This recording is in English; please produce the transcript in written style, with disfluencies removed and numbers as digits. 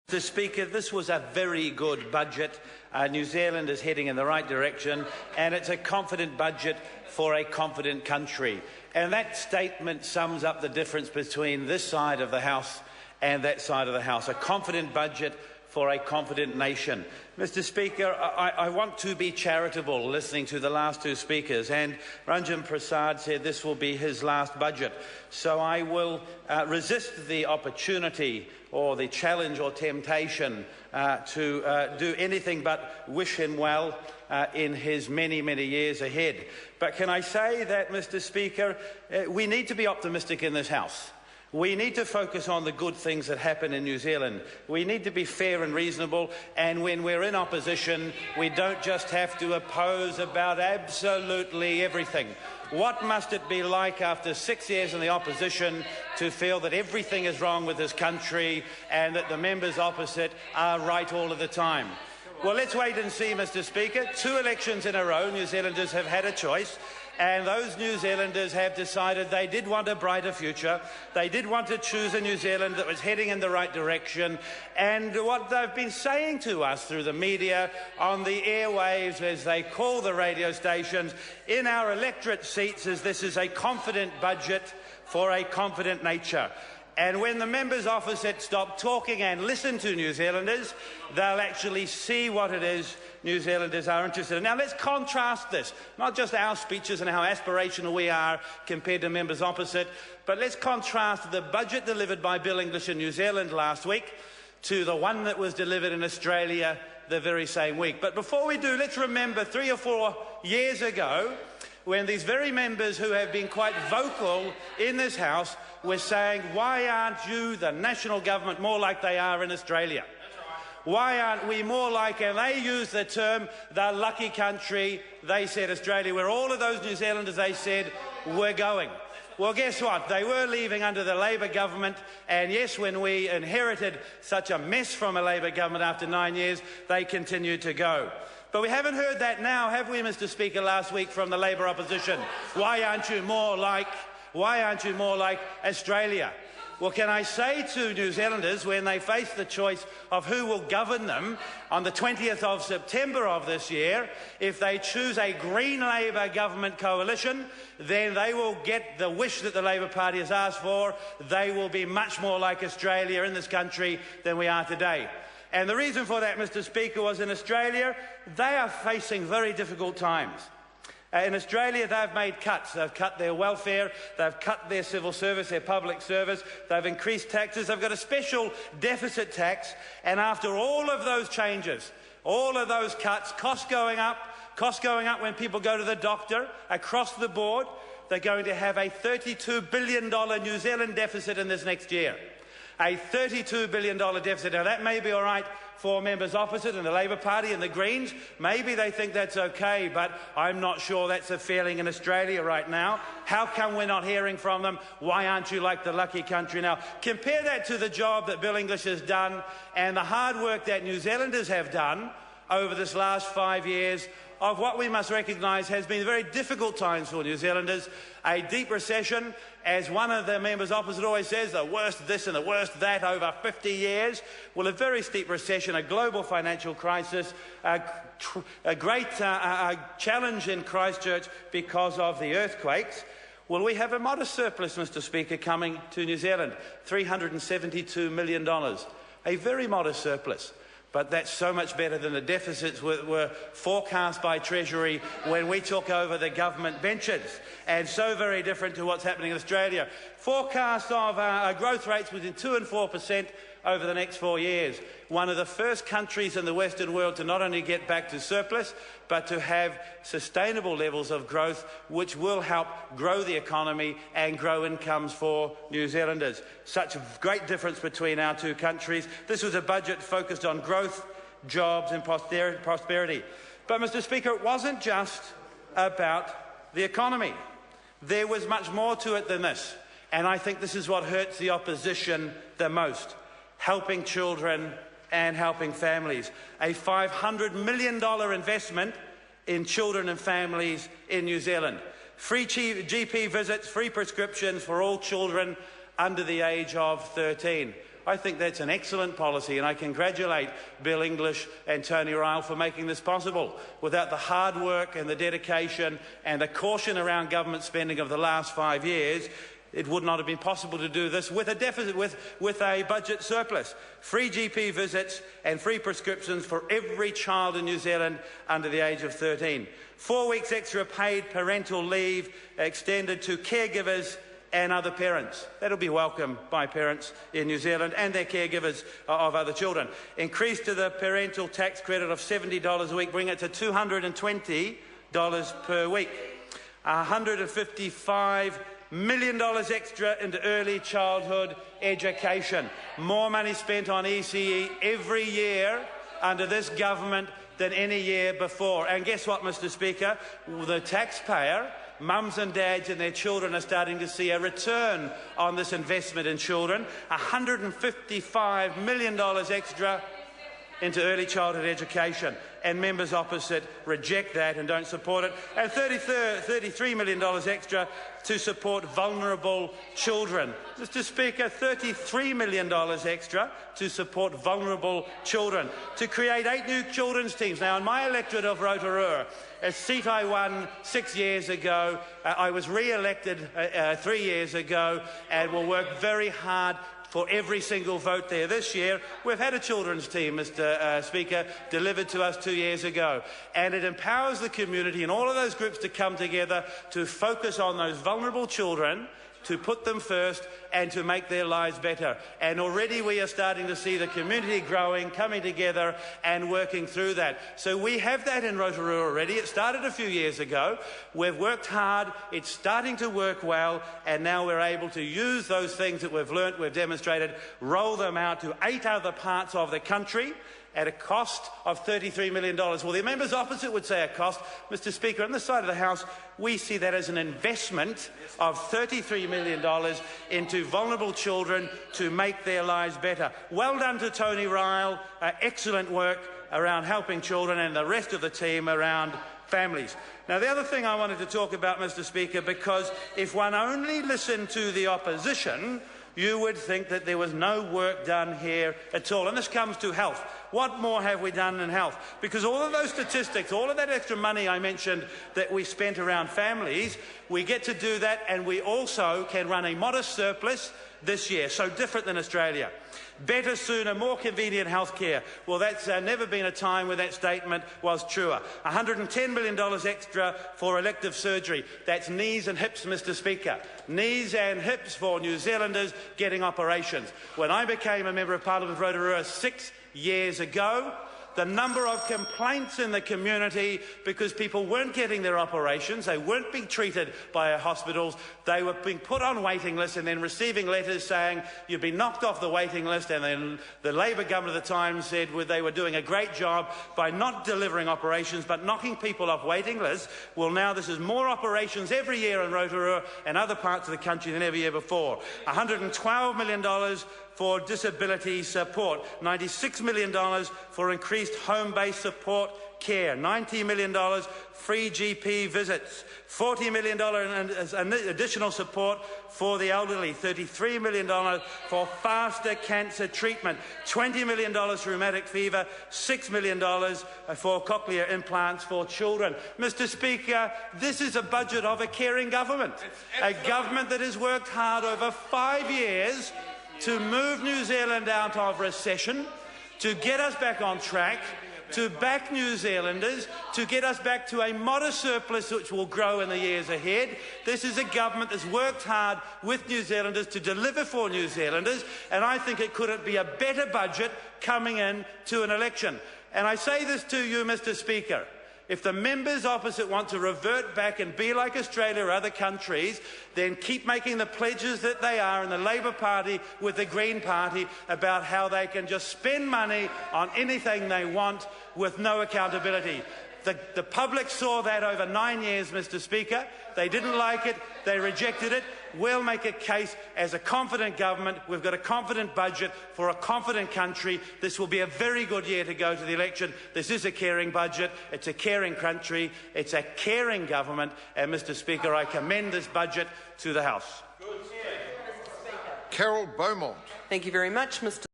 Mr. Speaker, this was a very good budget. New Zealand is heading in the right direction, and it's a confident budget for a confident country. And that statement sums up the difference between this side of the House and that side of the House. A confident budget for a confident nation. Mr. Speaker, I want to be charitable listening to the last two speakers, and Ranjan Prasad said this will be his last budget. So I will resist the opportunity or the challenge or temptation to do anything but wish him well in his many, many years ahead. But can I say that, Mr. Speaker, we need to be optimistic in this House. We need to focus on the good things that happen in New Zealand. We need to be fair and reasonable, and when we're in opposition, we don't just have to oppose about absolutely everything. What must it be like after 6 years in the opposition to feel that everything is wrong with this country and that the members opposite are right all of the time? Well, let's wait and see, Mr. Speaker. 2 elections in a row, New Zealanders have had a choice. And those New Zealanders have decided they did want a brighter future. They did want to choose a New Zealand that was heading in the right direction. And what they've been saying to us through the media, on the airwaves, as they call the radio stations, in our electorate seats, is this is a confident budget for a confident nature. And when the members opposite stop talking and listen to New Zealanders, they'll actually see what it is New Zealanders are interested in. Now, let's contrast this, not just our speeches and how aspirational we are compared to members opposite, but let's contrast the budget delivered by Bill English in New Zealand last week to the one that was delivered in Australia the very same week. But before we do, let's remember 3 or 4 years ago, when these very members who have been quite vocal in this House were saying, why aren't you, the national government, more like they are in Australia? Why aren't we more like, and they used the term, the lucky country, they said Australia, where all of those New Zealanders, they said, were going. Well, guess what? They were leaving under the Labor government, and yes, when we inherited such a mess from a Labor government after 9 years, they continued to go. But we haven't heard that now, have we, Mr. Speaker, last week from the Labor opposition? Why aren't you more like Australia? Well, can I say to New Zealanders, when they face the choice of who will govern them on the 20th of September of this year, if they choose a Green Labor government coalition, then they will get the wish that the Labor Party has asked for. They will be much more like Australia in this country than we are today. And the reason for that, Mr. Speaker, was in Australia, they are facing very difficult times. In Australia, they've made cuts. They've cut their welfare, they've cut their civil service, their public service, they've increased taxes, they've got a special deficit tax, and after all of those changes, all of those cuts, costs going up when people go to the doctor, across the board, they're going to have a $32 billion New Zealand deficit in this next year. A $32 billion deficit. Now, that may be all right for members opposite and the Labor Party and the Greens. Maybe they think that's okay, but I'm not sure that's a feeling in Australia right now. How come we're not hearing from them? Why aren't you like the lucky country now? Compare that to the job that Bill English has done and the hard work that New Zealanders have done over this last 5 years of what we must recognise has been very difficult times for New Zealanders, a deep recession, as one of the members opposite always says, the worst this and the worst that over 50 years. Well, a very steep recession, a global financial crisis, a great challenge in Christchurch because of the earthquakes. Well, we have a modest surplus, Mr. Speaker, coming to New Zealand, $372 million, a very modest surplus. But that's so much better than the deficits were forecast by Treasury when we took over the government benches, and so very different to what's happening in Australia. Forecast of growth rates within 2 and 4% over the next 4 years. One of the first countries in the Western world to not only get back to surplus, but to have sustainable levels of growth, which will help grow the economy and grow incomes for New Zealanders. Such a great difference between our two countries. This was a budget focused on growth, jobs and prosperity. But, Mr. Speaker, it wasn't just about the economy. There was much more to it than this. And I think this is what hurts the opposition the most. Helping children and helping families. A $500 million investment in children and families in New Zealand. Free GP visits, free prescriptions for all children under the age of 13. I think that's an excellent policy, and I congratulate Bill English and Tony Ryle for making this possible. Without the hard work and the dedication and the caution around government spending of the last 5 years, it would not have been possible to do this with a deficit, with a budget surplus. Free GP visits and free prescriptions for every child in New Zealand under the age of 13. 4 weeks extra paid parental leave extended to caregivers and other parents. That'll be welcomed by parents in New Zealand and their caregivers of other children. Increase to the parental tax credit of $70 a week, bring it to $220 per week. $155 million extra into early childhood education. More money spent on ECE every year under this government than any year before. And guess what, Mr. Speaker? The taxpayer, mums and dads and their children are starting to see a return on this investment in children. $155 million extra into early childhood education, and members opposite reject that and don't support it, and $33 million extra to support vulnerable children. Mr. Speaker, $33 million extra to support vulnerable children, to create 8 new children's teams. Now, in my electorate of Rotorua, a seat I won 6 years ago, I was re-elected 3 years ago, and will work very hard for every single vote there this year. We've had a children's team, Mr. Speaker, delivered to us 2 years ago, and it empowers the community and all of those groups to come together to focus on those vulnerable children, to put them first and to make their lives better. And already we are starting to see the community growing, coming together and working through that. So we have that in Rotorua already. It started a few years ago. We've worked hard. It's starting to work well. And now we're able to use those things that we've learnt, we've demonstrated, roll them out to 8 other parts of the country at a cost of $33 million. Well, the members opposite would say a cost. Mr. Speaker, on this side of the House, we see that as an investment of $33 million into vulnerable children to make their lives better. Well done to Tony Ryle. Excellent work around helping children, and the rest of the team around families. Now, the other thing I wanted to talk about, Mr. Speaker, because if one only listened to the opposition, you would think that there was no work done here at all. And this comes to health. What more have we done in health? Because all of those statistics, all of that extra money I mentioned that we spent around families, we get to do that, and we also can run a modest surplus this year. So different than Australia. Better sooner, more convenient health care. Well, that's never been a time where that statement was truer. $110 million extra for elective surgery. That's knees and hips, Mr. Speaker. Knees and hips for New Zealanders getting operations. When I became a Member of Parliament of Rotorua 6 years ago, the number of complaints in the community because people weren't getting their operations, they weren't being treated by our hospitals, they were being put on waiting lists and then receiving letters saying you've been knocked off the waiting list, and then the Labor government at the time said they were doing a great job by not delivering operations but knocking people off waiting lists. Well, now this is more operations every year in Rotorua and other parts of the country than every year before. $112 million for disability support, $96 million for increased home-based support care, $90 million free GP visits, $40 million additional support for the elderly, $33 million for faster cancer treatment, $20 million for rheumatic fever, $6 million for cochlear implants for children. Mr. Speaker, this is a budget of a caring government, a government that has worked hard over 5 years to move New Zealand out of recession, to get us back on track, to back New Zealanders, to get us back to a modest surplus which will grow in the years ahead. This is a government that's worked hard with New Zealanders to deliver for New Zealanders, and I think it couldn't be a better budget coming in to an election. And I say this to you, Mr. Speaker. If the members opposite want to revert back and be like Australia or other countries, then keep making the pledges that they are in the Labor Party with the Green Party about how they can just spend money on anything they want with no accountability. The public saw that over 9 years, Mr. Speaker. They didn't like it. They rejected it. We'll make a case as a confident government. We've got a confident budget for a confident country. This will be a very good year to go to the election. This is a caring budget. It's a caring country. It's a caring government. And, Mr. Speaker, I commend this budget to the House. Carol Beaumont. Thank you very much, Mr.